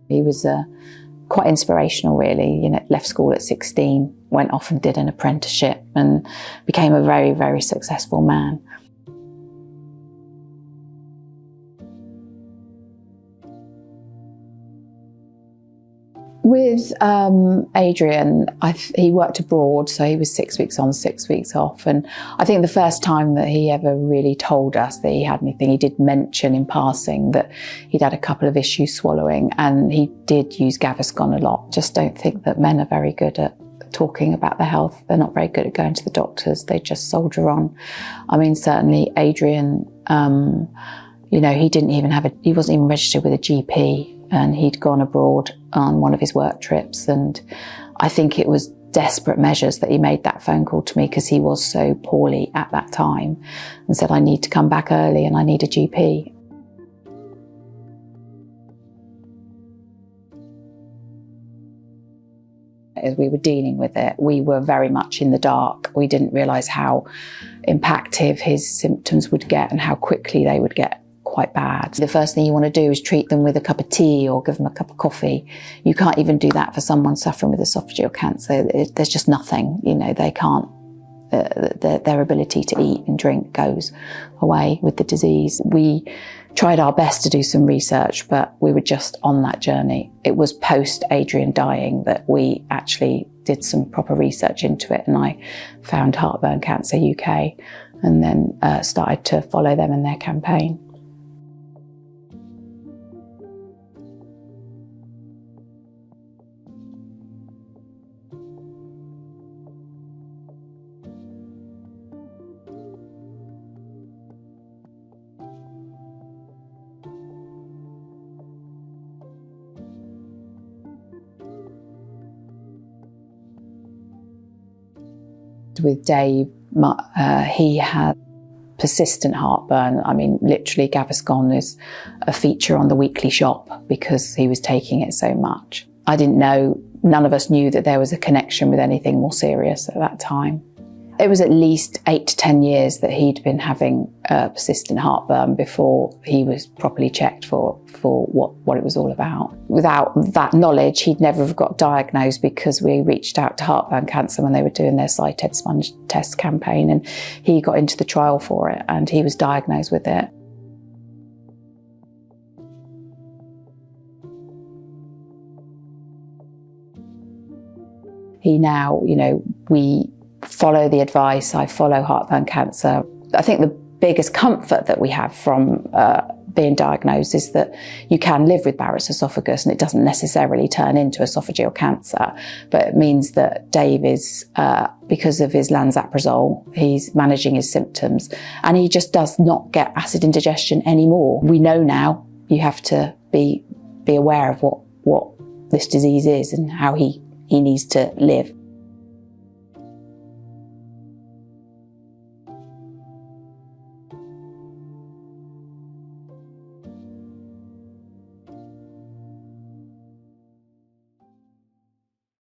He was quite inspirational, really. You know, left school at 16, went off and did an apprenticeship and became a very, very successful man. With Adrian, he worked abroad, so he was 6 weeks on, 6 weeks off. And I think the first time that he ever really told us that he had anything, he did mention in passing that he'd had a couple of issues swallowing, and he did use Gaviscon a lot. Just don't think that men are very good at talking about their health. They're not very good at going to the doctors. They just soldier on. I mean, certainly Adrian, you know, he wasn't even registered with a GP. And he'd gone abroad on one of his work trips, and I think it was desperate measures that he made that phone call to me, because he was so poorly at that time, and said, I need to come back early and I need a GP. As we were dealing with it, we were very much in the dark. We didn't realise how impactful his symptoms would get and how quickly they would get quite bad. The first thing you want to do is treat them with a cup of tea or give them a cup of coffee. You can't even do that for someone suffering with esophageal cancer. There's just nothing, you know, they can't, their ability to eat and drink goes away with the disease. We tried our best to do some research, but we were just on that journey. It was post Adrian dying that we actually did some proper research into it, and I found Heartburn Cancer UK and then started to follow them in their campaign. With Dave, he had persistent heartburn. I mean, literally Gaviscon is a feature on the weekly shop because he was taking it so much. I didn't know, none of us knew that there was a connection with anything more serious at that time. It was at least 8 to 10 years that he'd been having persistent heartburn before he was properly checked for what it was all about. Without that knowledge, he'd never have got diagnosed, because we reached out to Heartburn Cancer when they were doing their cyted sponge test campaign, and he got into the trial for it and he was diagnosed with it. He now, you know, we follow the advice. I follow Heartburn Cancer. I think the biggest comfort that we have from being diagnosed is that you can live with Barrett's esophagus and it doesn't necessarily turn into esophageal cancer, but it means that Dave is, because of his Lansoprazole, he's managing his symptoms and he just does not get acid indigestion anymore. We know now you have to be aware of what this disease is and how he needs to live.